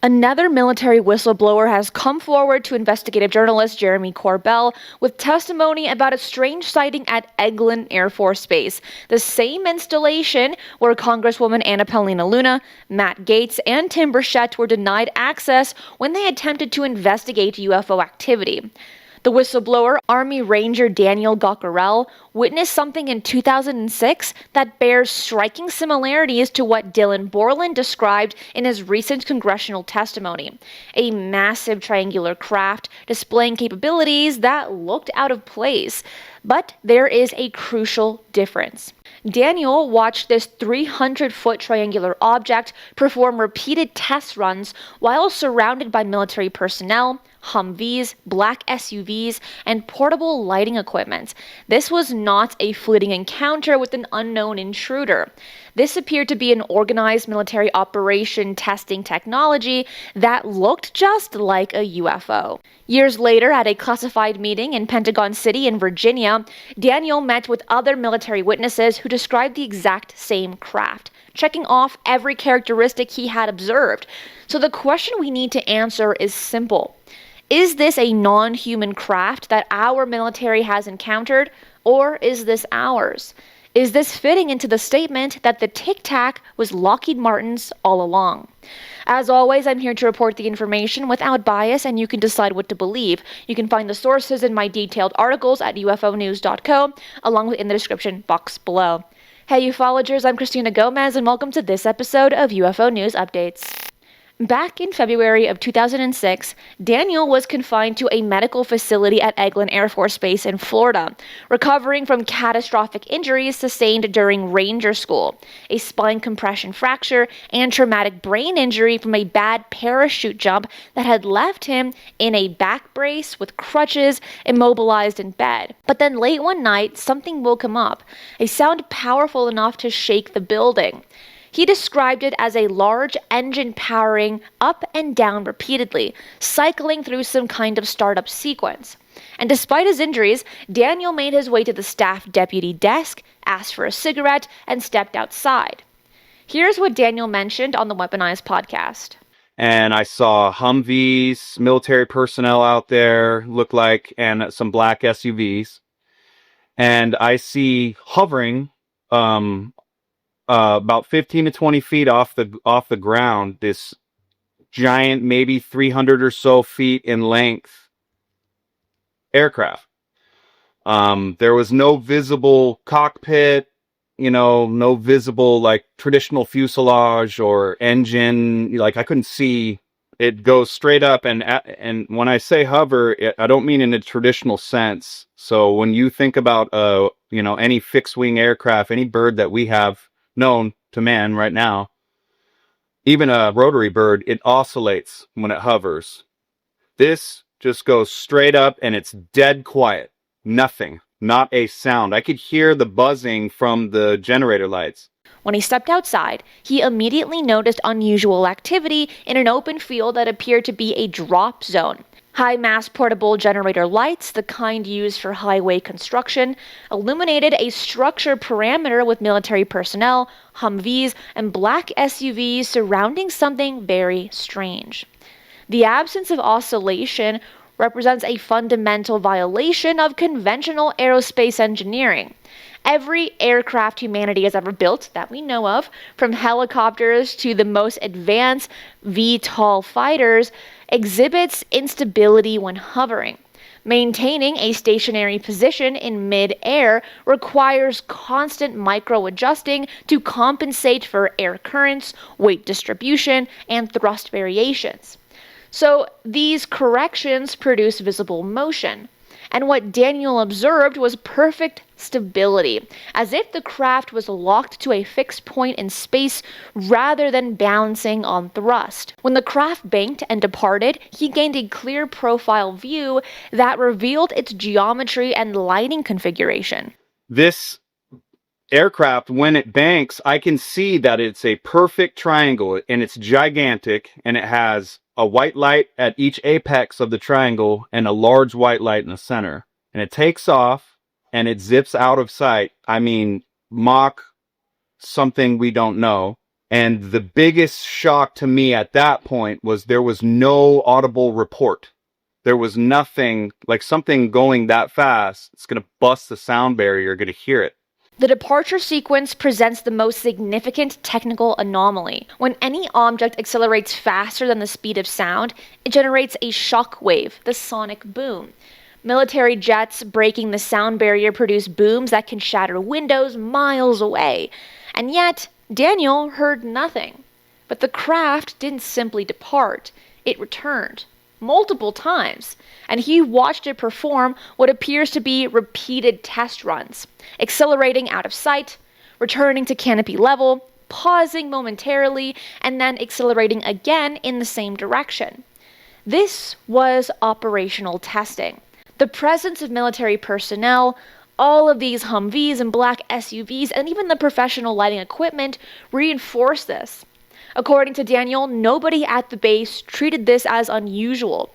Another military whistleblower has come forward to investigative journalist Jeremy Corbell with testimony about a strange sighting at Eglin Air Force Base, the same installation where Congresswoman Anna Paulina Luna, Matt Gaetz, and Tim Burchett were denied access when they attempted to investigate UFO activity. The whistleblower, Army Ranger Daniel Gockerell, witnessed something in 2006 that bears striking similarities to what Dylan Borland described in his recent congressional testimony. A massive triangular craft displaying capabilities that looked out of place. But there is a crucial difference. Daniel watched this 300-foot triangular object perform repeated test runs while surrounded by military personnel, Humvees, black SUVs, and portable lighting equipment. This was not a fleeting encounter with an unknown intruder. This appeared to be an organized military operation testing technology that looked just like a UFO. Years later, at a classified meeting in Pentagon City in Virginia, Daniel met with other military witnesses who described the exact same craft, checking off every characteristic he had observed. So the question we need to answer is simple. Is this a non-human craft that our military has encountered, or is this ours? Is this fitting into the statement that the Tic Tac was Lockheed Martin's all along? As always, I'm here to report the information without bias, and you can decide what to believe. You can find the sources in my detailed articles at ufonews.co, along with in the description box below. Hey ufologers, I'm Cristina Gomez, and welcome to this episode of UFO News Updates. Back in February of 2006, Daniel was confined to a medical facility at Eglin Air Force Base in Florida, recovering from catastrophic injuries sustained during Ranger School, a spine compression fracture, and traumatic brain injury from a bad parachute jump that had left him in a back brace with crutches, immobilized in bed. But then late one night, something woke him up, a sound powerful enough to shake the building. He described it as a large engine powering up and down repeatedly, cycling through some kind of startup sequence. And despite his injuries, Daniel made his way to the staff deputy desk, asked for a cigarette, and stepped outside. Here's what Daniel mentioned on the Weaponized podcast. And I saw Humvees, military personnel out there, look like, and some black SUVs. And I see hovering, about 15 to 20 feet off the ground, this giant, maybe 300 or so feet in length aircraft. There was no visible cockpit, no visible like traditional fuselage or engine. Like I couldn't see. It goes straight up, and when I say hover, I don't mean in a traditional sense. So when you think about any fixed wing aircraft, any bird that we have known to man right now, even a rotary bird, it oscillates when it hovers. This just goes straight up and it's dead quiet. Nothing, not a sound. I could hear the buzzing from the generator lights. When he stepped outside, he immediately noticed unusual activity in an open field that appeared to be a drop zone. High-mass portable generator lights, the kind used for highway construction, illuminated a structure perimeter with military personnel, Humvees, and black SUVs surrounding something very strange. The absence of oscillation represents a fundamental violation of conventional aerospace engineering. Every aircraft humanity has ever built that we know of, from helicopters to the most advanced VTOL fighters, exhibits instability when hovering. Maintaining a stationary position in mid-air requires constant micro-adjusting to compensate for air currents, weight distribution, and thrust variations. So these corrections produce visible motion. And what Daniel observed was perfect stability, as if the craft was locked to a fixed point in space rather than balancing on thrust. When the craft banked and departed, he gained a clear profile view that revealed its geometry and lighting configuration. This aircraft, when it banks, I can see that it's a perfect triangle, and it's gigantic, and it has a white light at each apex of the triangle and a large white light in the center. And it takes off and it zips out of sight. I mean, Mach something we don't know. And the biggest shock to me at that point was there was no audible report. There was nothing, like something going that fast, it's going to bust the sound barrier, you're going to hear it. The departure sequence presents the most significant technical anomaly. When any object accelerates faster than the speed of sound, it generates a shock wave, the sonic boom. Military jets breaking the sound barrier produce booms that can shatter windows miles away. And yet, Daniel heard nothing. But the craft didn't simply depart, it returned. Multiple times, and he watched it perform what appears to be repeated test runs, accelerating out of sight, returning to canopy level, pausing momentarily, and then accelerating again in the same direction. This was operational testing. The presence of military personnel, all of these Humvees and black SUVs, and even the professional lighting equipment reinforced this. According to Daniel, nobody at the base treated this as unusual.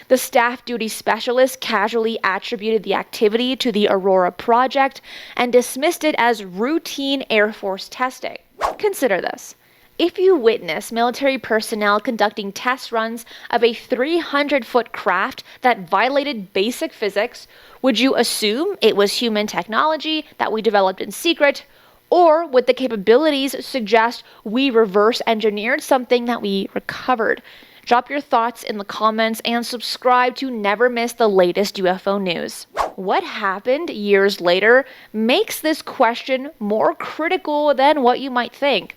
The staff duty specialist casually attributed the activity to the Aurora project and dismissed it as routine Air Force testing. Consider this. If you witness military personnel conducting test runs of a 300-foot craft that violated basic physics, would you assume it was human technology that we developed in secret? Or would the capabilities suggest we reverse engineered something that we recovered? Drop your thoughts in the comments and subscribe to never miss the latest UFO news. What happened years later makes this question more critical than what you might think.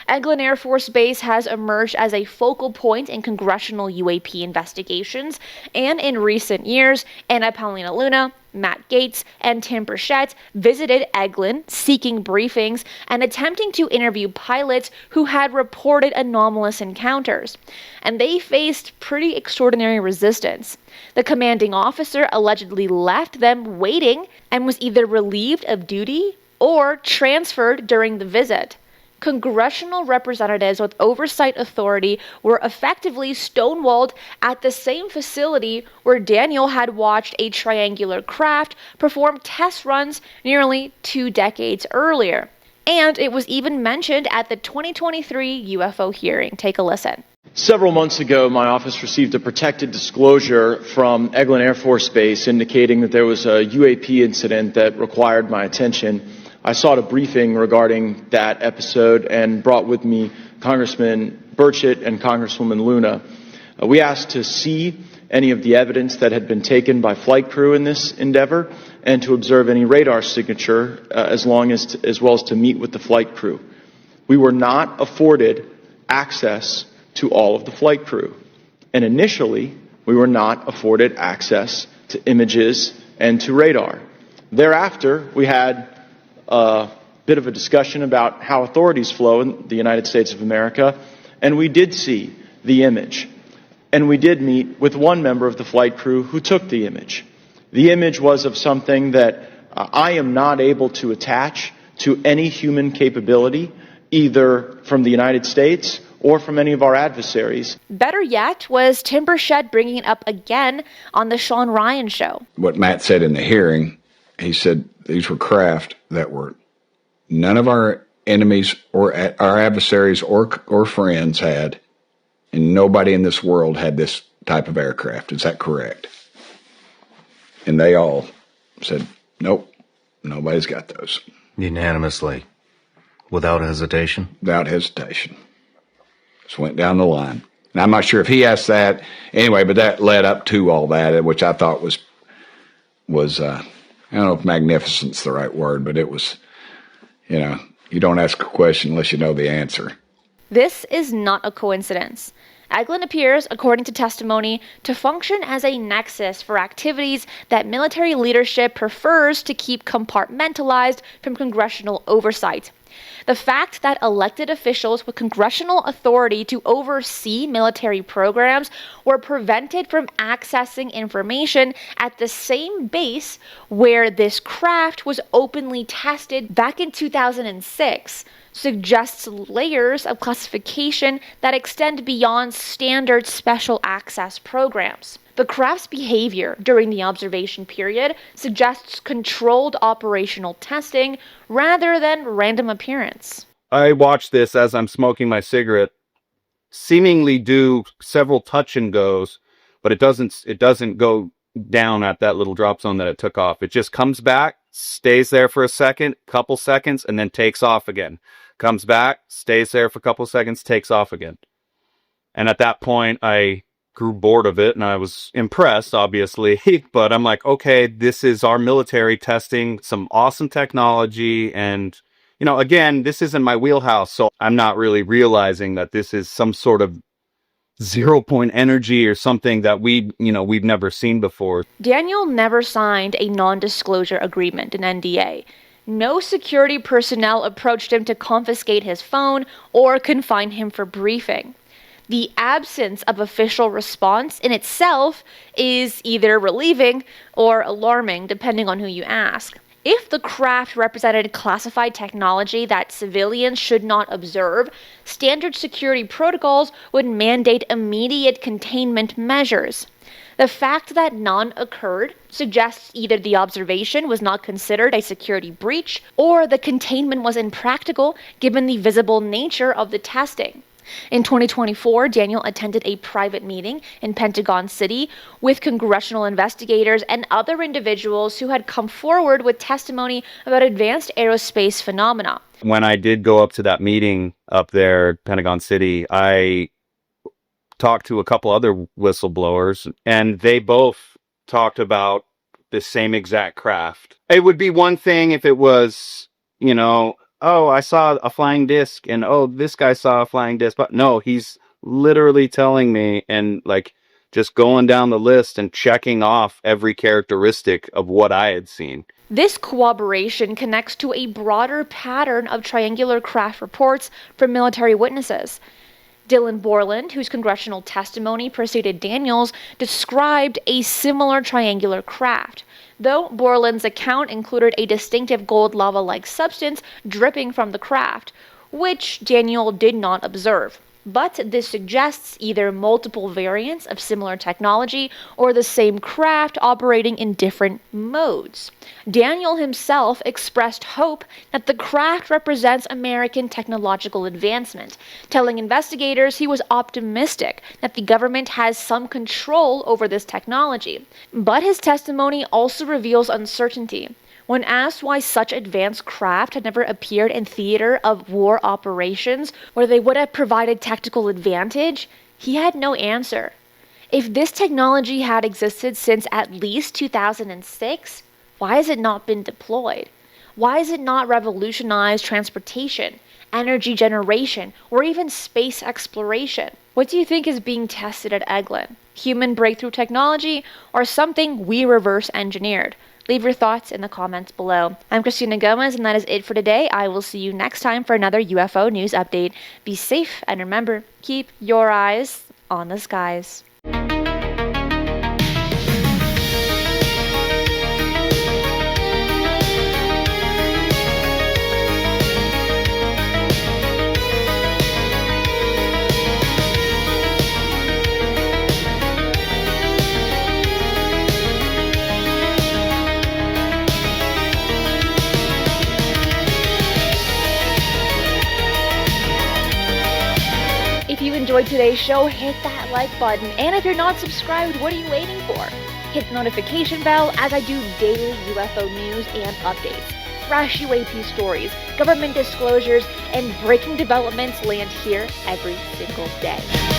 Eglin Air Force Base has emerged as a focal point in congressional UAP investigations, and in recent years, Anna Paulina Luna, Matt Gaetz, and Tim Burchett visited Eglin, seeking briefings and attempting to interview pilots who had reported anomalous encounters. And they faced pretty extraordinary resistance. The commanding officer allegedly left them waiting and was either relieved of duty or transferred during the visit. Congressional representatives with oversight authority were effectively stonewalled at the same facility where Daniel had watched a triangular craft perform test runs nearly 2 decades earlier. And it was even mentioned at the 2023 UFO hearing. Take a listen. Several months ago, my office received a protected disclosure from Eglin Air Force Base indicating that there was a UAP incident that required my attention. I sought a briefing regarding that episode and brought with me Congressman Burchett and Congresswoman Luna. We asked to see any of the evidence that had been taken by flight crew in this endeavor and to observe any radar signature as well as to meet with the flight crew. We were not afforded access to all of the flight crew. And initially, we were not afforded access to images and to radar. Thereafter, we had a bit of a discussion about how authorities flow in the United States of America, and we did see the image. And we did meet with one member of the flight crew who took the image. The image was of something that I am not able to attach to any human capability, either from the United States or from any of our adversaries. Better yet was Tim Burchett bringing it up again on the Shawn Ryan show. What Matt said in the hearing, he said these were craft that were none of our enemies or our adversaries or friends had, and nobody in this world had this type of aircraft. Is that correct? And they all said, nope, nobody's got those. Unanimously, without hesitation? Without hesitation. Just went down the line. And I'm not sure if he asked that anyway, but that led up to all that, which I thought was I don't know if magnificent's the right word, but it was, you don't ask a question unless you know the answer. This is not a coincidence. Eglin appears, according to testimony, to function as a nexus for activities that military leadership prefers to keep compartmentalized from congressional oversight. The fact that elected officials with congressional authority to oversee military programs were prevented from accessing information at the same base where this craft was openly tested back in 2006 suggests layers of classification that extend beyond standard special access programs. The craft's behavior during the observation period suggests controlled operational testing rather than random appearance. I watch this as I'm smoking my cigarette, seemingly do several touch and goes, but it doesn't go down at that little drop zone that it took off. It just comes back, stays there for a second, couple seconds, and then takes off again. Comes back, stays there for a couple seconds, takes off again. And at that point, I grew bored of it, and I was impressed, obviously. But I'm like, okay, this is our military testing some awesome technology. And, you know, again, this isn't my wheelhouse, so I'm not really realizing that this is some sort of 0 point energy or something that we've never seen before. Daniel never signed a non-disclosure agreement, an NDA. No security personnel approached him to confiscate his phone or confine him for briefing. The absence of official response in itself is either relieving or alarming, depending on who you ask. If the craft represented classified technology that civilians should not observe, standard security protocols would mandate immediate containment measures. The fact that none occurred suggests either the observation was not considered a security breach or the containment was impractical given the visible nature of the testing. In 2024, Daniel attended a private meeting in Pentagon City with congressional investigators and other individuals who had come forward with testimony about advanced aerospace phenomena. When I did go up to that meeting up there, Pentagon City, I talked to a couple other whistleblowers, and they both talked about the same exact craft. It would be one thing if it was, oh, I saw a flying disc, and oh, this guy saw a flying disc. But no, he's literally telling me and just going down the list and checking off every characteristic of what I had seen. This corroboration connects to a broader pattern of triangular craft reports from military witnesses. Dylan Borland, whose congressional testimony preceded Daniel's, described a similar triangular craft, though Borland's account included a distinctive gold lava-like substance dripping from the craft, which Daniel did not observe. But this suggests either multiple variants of similar technology or the same craft operating in different modes. Daniel himself expressed hope that the craft represents American technological advancement, telling investigators he was optimistic that the government has some control over this technology. But his testimony also reveals uncertainty. When asked why such advanced craft had never appeared in theater of war operations where they would have provided tactical advantage, he had no answer. If this technology had existed since at least 2006, why has it not been deployed? Why has it not revolutionized transportation, energy generation, or even space exploration? What do you think is being tested at Eglin? Human breakthrough technology or something we reverse engineered? Leave your thoughts in the comments below. I'm Cristina Gomez, and that is it for today. I will see you next time for another UFO news update. Be safe, and remember, keep your eyes on the skies. If you enjoyed today's show, hit that like button. And if you're not subscribed, what are you waiting for? Hit the notification bell as I do daily UFO news and updates. Fresh UAP stories, government disclosures, and breaking developments land here every single day.